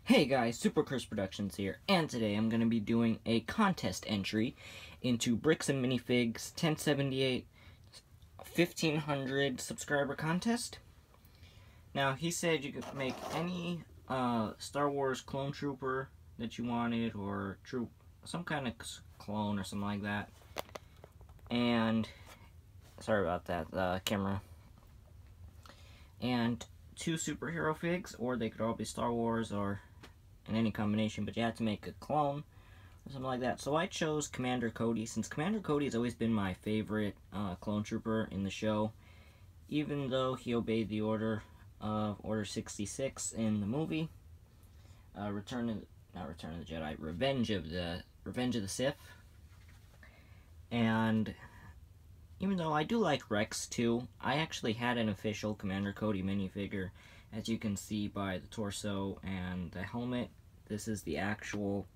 Hey guys, Super Chris Productions here, and today I'm going to be doing a contest entry into Bricks&Minfigs1078 1500 subscriber contest. Now, he said you could make any Star Wars clone trooper that you wanted, or some kind of clone or something like that. And, sorry about that, the camera. And 2 superhero figs, or they could all be Star Wars or in any combination, but you have to make a clone or something like that. So I chose Commander Cody, since Commander Cody has always been my favorite clone trooper in the show, even though he obeyed the order of Order 66 in the movie, Revenge of the Sith. And even though I do like Rex too, I actually had an official Commander Cody minifigure, as you can see by the torso and the helmet. This is the actual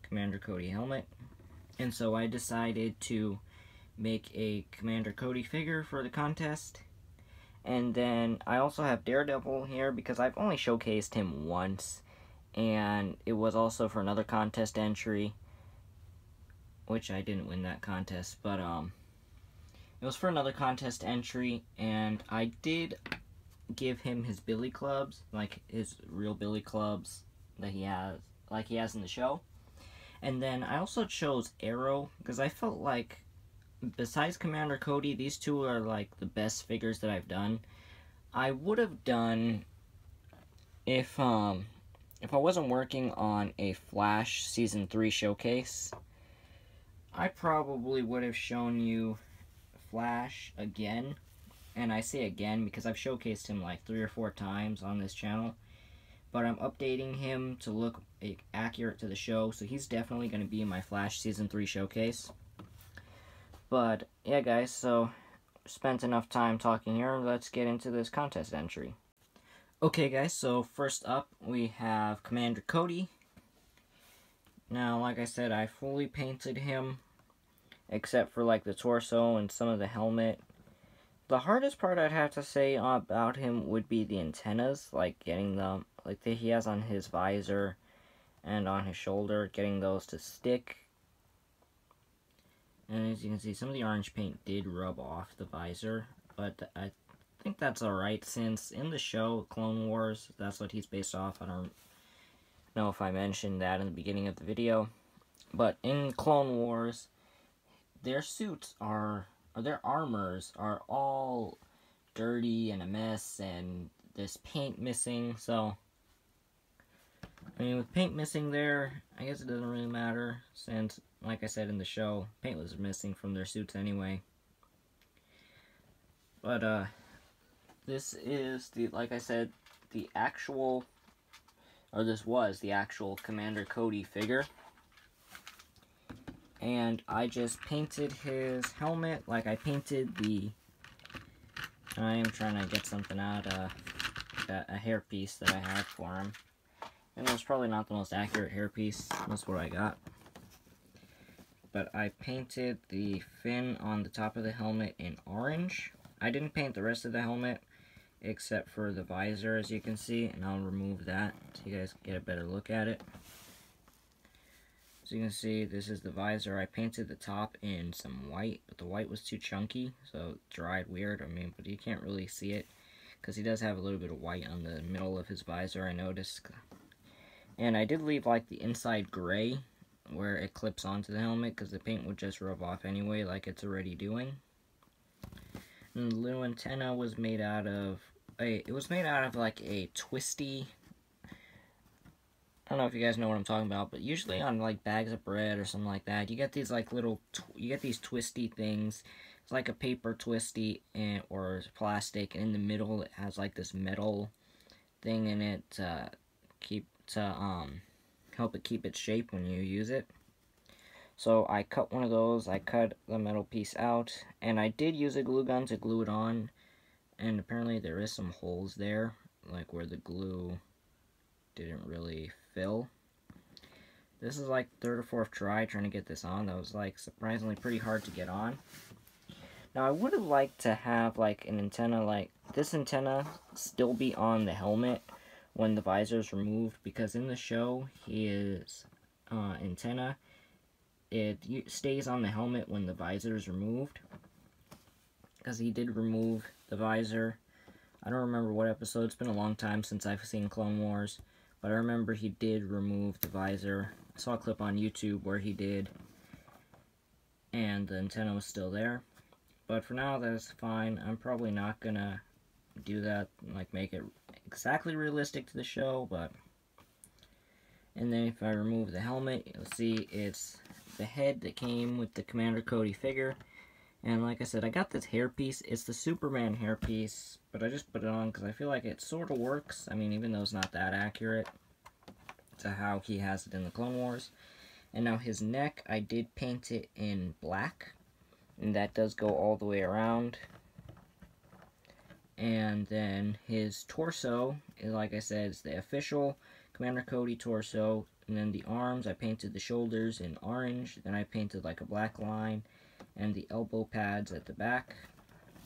Commander Cody helmet. And so I decided to make a Commander Cody figure for the contest. And then I also have Daredevil here because I've only showcased him once. And it was also for another contest entry, which I didn't win that contest, but it was for another contest entry, and I did give him his billy clubs, like his real billy clubs that he has, like he has in the show. And then I also chose Arrow, because I felt like, besides Commander Cody, these two are like the best figures that I've done. I would have done, if I wasn't working on a Flash Season 3 showcase, I probably would have shown you Flash again. And I say again because I've showcased him like 3 or 4 times on this channel, but I'm updating him to look accurate to the show, so he's definitely going to be in my Flash Season 3 showcase. But yeah guys, so spent enough time talking here, let's get into this contest entry. Okay guys, so first up we have Commander Cody. Now, like I said, I fully painted him, except for like the torso and some of the helmet. The hardest part I'd have to say about him would be the antennas, like getting them, like that he has on his visor and on his shoulder, getting those to stick. And as you can see, some of the orange paint did rub off the visor, but I think that's alright, since in the show, Clone Wars, that's what he's based off. I don't know if I mentioned that in the beginning of the video, but in Clone Wars, their suits are, or their armors are all dirty and a mess, and there's paint missing. So I mean, with paint missing there, I guess it doesn't really matter, since, like I said in the show, paint was missing from their suits anyway. But this is the, like I said, the actual, or this was the actual Commander Cody figure. And I just painted his helmet, like I painted the, I am trying to get something out, a hairpiece that I had for him. And it was probably not the most accurate hairpiece, that's what I got. But I painted the fin on the top of the helmet in orange. I didn't paint the rest of the helmet, except for the visor, as you can see, and I'll remove that so you guys get a better look at it. So you can see, this is the visor. I painted the top in some white, but the white was too chunky, so it dried weird. I mean, but you can't really see it, because he does have a little bit of white on the middle of his visor, I noticed. And I did leave, like, the inside gray, where it clips onto the helmet, because the paint would just rub off anyway, like it's already doing. And the little antenna was made out of, like a twisty, I don't know if you guys know what I'm talking about, but usually on like bags of bread or something like that, you get these like little, you get these twisty things. It's like a paper twisty or plastic, and in the middle it has like this metal thing in it to help it keep its shape when you use it. So I cut one of those, I cut the metal piece out, and I did use a glue gun to glue it on, and apparently there is some holes there, like where the glue didn't really fill. This is like 3rd or 4th try trying to get this on. That was like surprisingly pretty hard to get on. Now I would have liked to have like an antenna, like this antenna, still be on the helmet, when the visor is removed, because in the show, his antenna, it stays on the helmet when the visor is removed, because he did remove the visor. I don't remember what episode. It's been a long time since I've seen Clone Wars, but I remember he did remove the visor. I saw a clip on YouTube where he did, and the antenna was still there. But for now, that's fine. I'm probably not gonna do that, like make it exactly realistic to the show, but... And then if I remove the helmet, you'll see it's the head that came with the Commander Cody figure. And like I said, I got this hairpiece. It's the Superman hairpiece, but I just put it on because I feel like it sort of works. I mean, even though it's not that accurate to how he has it in the Clone Wars. And now his neck, I did paint it in black, and that does go all the way around. And then his torso, is, like I said, is the official Commander Cody torso. And then the arms, I painted the shoulders in orange. Then I painted like a black line, and the elbow pads at the back.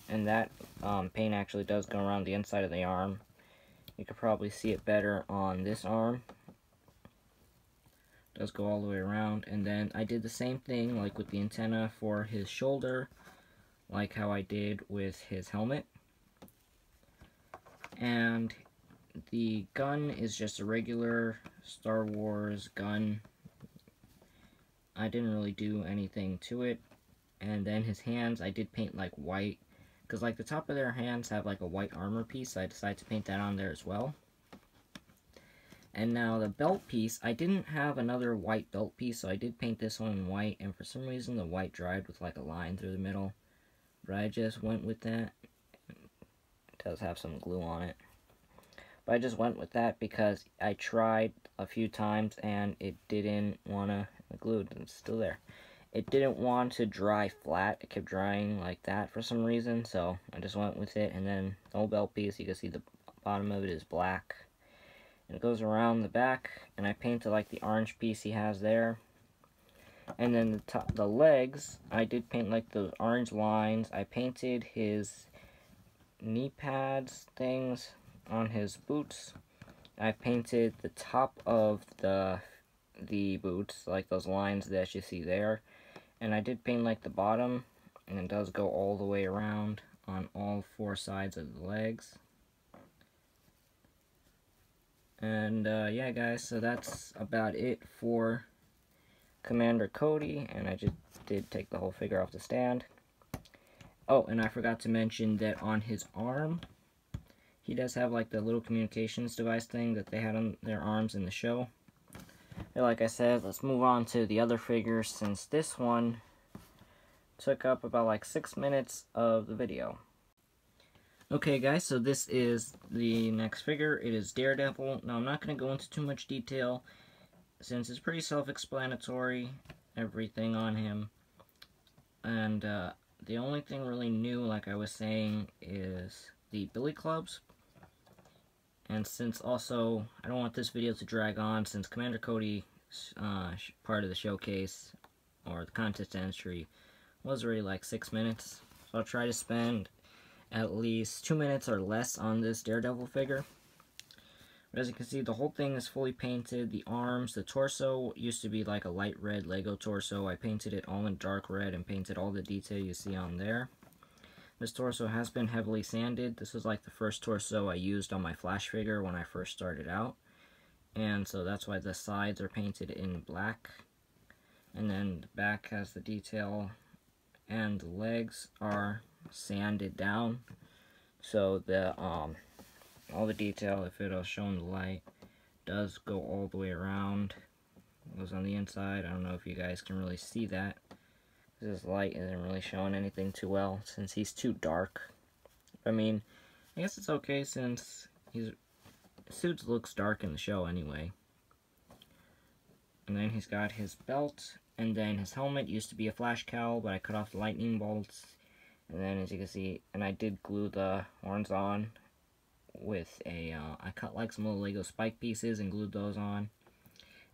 And that paint actually does go around the inside of the arm. You could probably see it better on this arm. It does go all the way around. And then I did the same thing, like with the antenna for his shoulder, like how I did with his helmet. And the gun is just a regular Star Wars gun. I didn't really do anything to it. And then his hands, I did paint like white, because like the top of their hands have like a white armor piece, so I decided to paint that on there as well. And now the belt piece, I didn't have another white belt piece, so I did paint this one in white, and for some reason the white dried with like a line through the middle. But I just went with that. It does have some glue on it. But I just went with that because I tried a few times and it didn't want to, the glue is still there. It didn't want to dry flat. It kept drying like that for some reason, so I just went with it. And then the whole belt piece, you can see the bottom of it is black. And it goes around the back, and I painted like the orange piece he has there. And then the top, the legs, I did paint like those orange lines. I painted his knee pads things on his boots. I painted the top of the boots, like those lines that you see there. And I did paint like the bottom, and it does go all the way around on all four sides of the legs. And yeah guys, so that's about it for Commander Cody, and I just did take the whole figure off the stand. Oh, and I forgot to mention that on his arm, he does have like the little communications device thing that they had on their arms in the show. And like I said, let's move on to the other figures, since this one took up about like 6 minutes of the video. Okay guys, so this is the next figure. It is Daredevil. Now I'm not going to go into too much detail, since it's pretty self-explanatory, everything on him. And the only thing really new, like I was saying, is the billy clubs. And since also, I don't want this video to drag on, since Commander Cody, part of the showcase, or the contest entry, was already like 6 minutes. So I'll try to spend at least 2 minutes or less on this Daredevil figure. But as you can see, the whole thing is fully painted. The arms, the torso used to be like a light red Lego torso. I painted it all in dark red and painted all the detail you see on there. This torso has been heavily sanded. This was like the first torso I used on my Flash figure when I first started out. And so that's why the sides are painted in black. And then the back has the detail, and the legs are sanded down. So the all the detail, if it'll show in the light, does go all the way around. It goes on the inside. I don't know if you guys can really see that. This light isn't really showing anything too well since he's too dark. I mean, I guess it's okay since his suit looks dark in the show anyway. And then he's got his belt, and then his helmet used to be a flash cowl, but I cut off the lightning bolts. And then as you can see, and I did glue the horns on with a, I cut like some little Lego spike pieces and glued those on.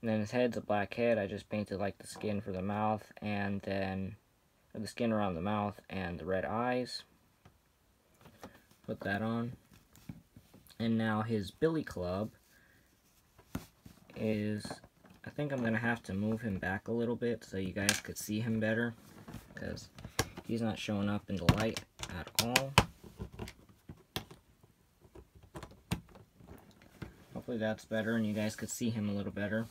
And then his head's a black head. I just painted like the skin for the mouth, and then the skin around the mouth and the red eyes. Put that on. And now his billy club, is, I think I'm going to have to move him back a little bit so you guys could see him better, because he's not showing up in the light at all. Hopefully that's better and you guys could see him a little better.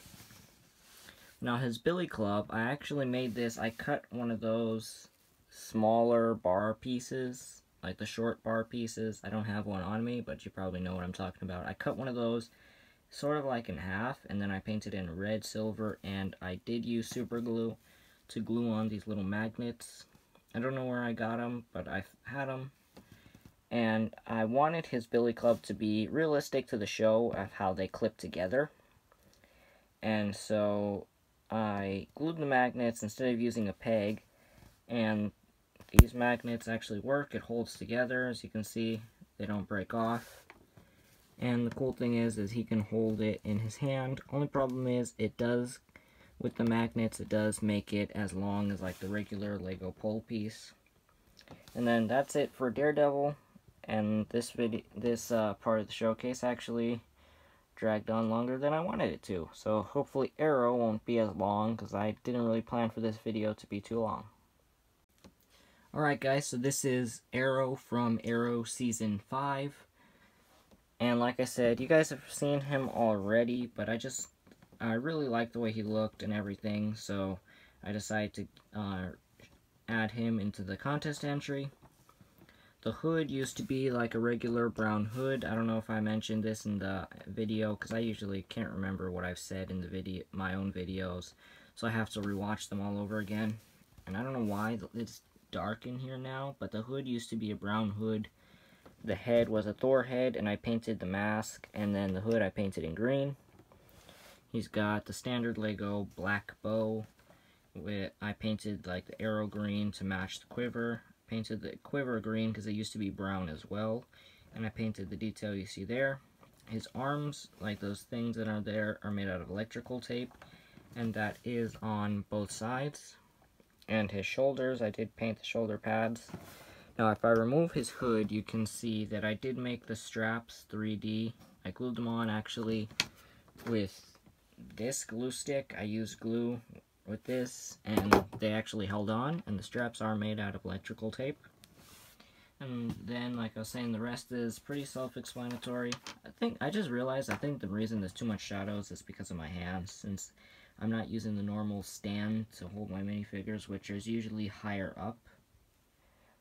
Now his billy club, I actually made this, I cut one of those smaller bar pieces, like the short bar pieces. I don't have one on me, but you probably know what I'm talking about. I cut one of those sort of like in half, and then I painted in red, silver, and I did use super glue to glue on these little magnets. I don't know where I got them, but I had them. And I wanted his billy club to be realistic to the show of how they clip together. And so I glued the magnets instead of using a peg, and these magnets actually work. It holds together, as you can see. They don't break off. And the cool thing is he can hold it in his hand. Only problem is it does, with the magnets, it does make it as long as like the regular Lego pole piece. And then that's it for Daredevil. And this part of the showcase actually dragged on longer than I wanted it to. So hopefully Arrow won't be as long, because I didn't really plan for this video to be too long. Alright guys, so this is Arrow from Arrow Season 5. And like I said, you guys have seen him already, but I really liked the way he looked and everything, so I decided to add him into the contest entry. The hood used to be like a regular brown hood. I don't know if I mentioned this in the video, because I usually can't remember what I've said in the my own videos, so I have to rewatch them all over again. And I don't know why it's dark in here now, but the hood used to be a brown hood. The head was a Thor head, and I painted the mask, and then the hood I painted in green. He's got the standard Lego black bow. I painted like the arrow green to match the quiver. Painted the quiver green because it used to be brown as well, and I painted the detail you see there. His arms, like those things that are there, are made out of electrical tape, and that is on both sides. And his shoulders, I did paint the shoulder pads. Now if I remove his hood, you can see that I did make the straps 3D. I glued them on actually with this glue stick. I used glue with this, and they actually held on, and the straps are made out of electrical tape. And then, like I was saying, the rest is pretty self-explanatory. I just realized, I think the reason there's too much shadows is because of my hands, since I'm not using the normal stand to hold my minifigures, which is usually higher up.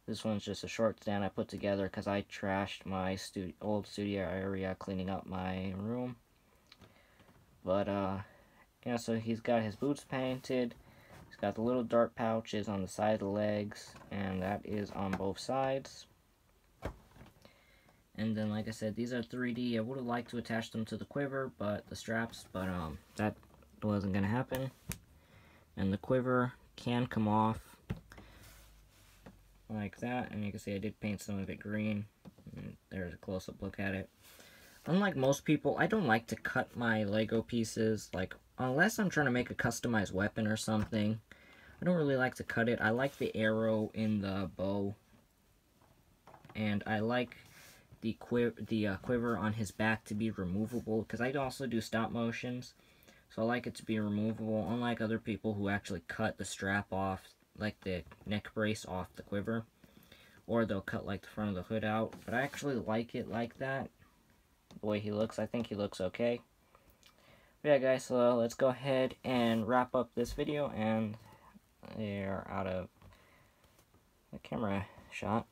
This one's just a short stand I put together because I trashed my old studio area cleaning up my room. But, yeah, so he's got his boots painted. He's got the little dart pouches on the side of the legs, and that is on both sides. And then, like I said, these are 3D. I would have liked to attach them to the quiver, but the straps, but that wasn't going to happen. And the quiver can come off like that, and you can see I did paint some of it green. And there's a close-up look at it. Unlike most people, I don't like to cut my Lego pieces, like, unless I'm trying to make a customized weapon or something. I don't really like to cut it. I like the arrow in the bow, and I like the quiver on his back to be removable, because I also do stop motions, so I like it to be removable, unlike other people who actually cut the strap off, like the neck brace off the quiver, or they'll cut like the front of the hood out. But I actually like it like that, the way he looks. I think he looks okay. But yeah guys, so let's go ahead and wrap up this video, and they're out of the camera shot.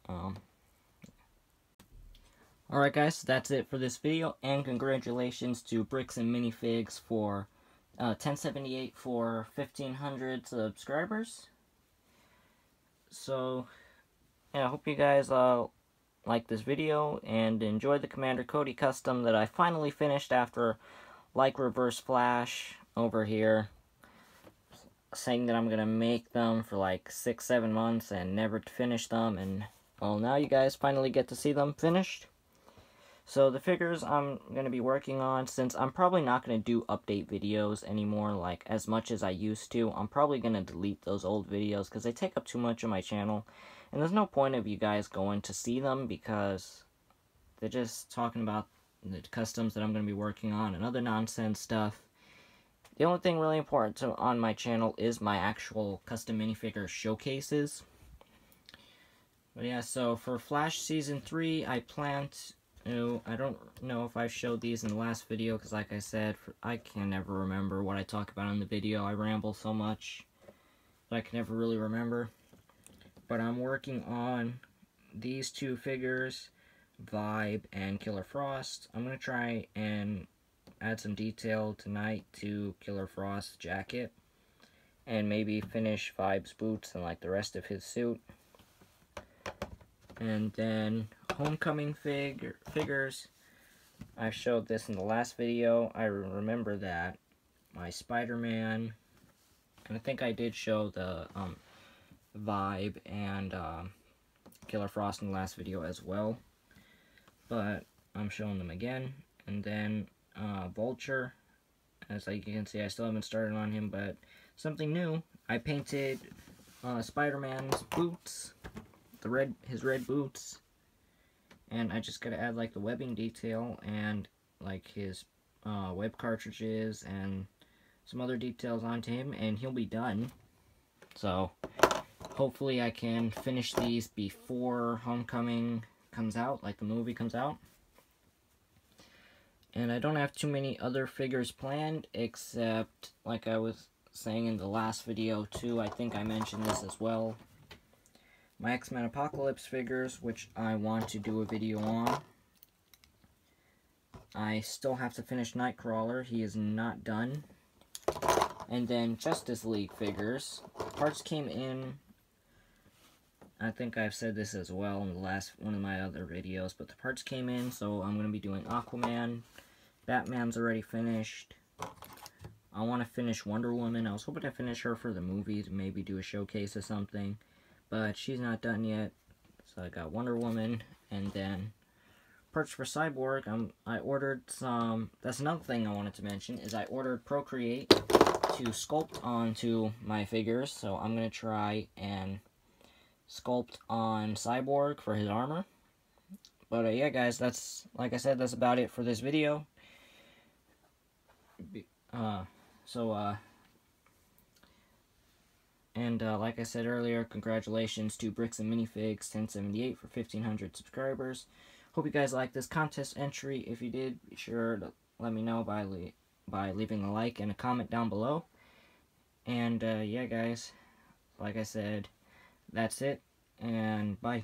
Alright guys, so that's it for this video, and congratulations to Bricks and Minifigs for 1078 for 1,500 subscribers. So, yeah, I hope you guys like this video and enjoyed the Commander Cody custom that I finally finished after like Reverse Flash over here saying that I'm gonna make them for like 6-7 months and never finish them, and well, now you guys finally get to see them finished. So the figures I'm going to be working on, since I'm probably not going to do update videos anymore like as much as I used to, I'm probably going to delete those old videos because they take up too much of my channel, and there's no point of you guys going to see them because they're just talking about the customs that I'm going to be working on and other nonsense stuff, The only thing really important on my channel is my actual custom minifigure showcases. But yeah, so for Flash Season 3, I plan to... I don't know if I showed these in the last video, because like I said, I can never remember what I talk about in the video. I ramble so much that I can never really remember. But I'm working on these two figures, Vibe and Killer Frost. I'm going to try and add some detail tonight to Killer Frost's jacket, and maybe finish Vibe's boots and like the rest of his suit. And then Homecoming figures. I showed this in the last video. I remember that. My Spider-Man, and I think I did show the Vibe and Killer Frost in the last video as well. But I'm showing them again. And then Vulture. As like you can see, I still haven't started on him, but something new. I painted Spider-Man's boots, his red boots, and I just gotta add like the webbing detail and like his web cartridges and some other details onto him, and he'll be done. So hopefully I can finish these before Homecoming comes out, like the movie comes out. And I don't have too many other figures planned, except, like I was saying in the last video too, I think I mentioned this as well, my X-Men Apocalypse figures, which I want to do a video on. I still have to finish Nightcrawler, he is not done. And then Justice League figures. Parts came in, I think I've said this as well in the last one of my other videos, but the parts came in, so I'm going to be doing Aquaman. Batman's already finished. I want to finish Wonder Woman. I was hoping to finish her for the movie, to maybe do a showcase or something, but she's not done yet. So I got Wonder Woman, and then parts for Cyborg. I ordered some. That's another thing I wanted to mention, is I ordered Procreate to sculpt onto my figures, so I'm going to try and sculpt on Cyborg for his armor. But yeah guys, that's, like I said, that's about it for this video. Like I said earlier, congratulations to Bricks&Minfigs1078 for 1,500 subscribers. Hope you guys liked this contest entry. If you did, be sure to let me know by leaving a like and a comment down below. And yeah guys, like I said, that's it, and bye.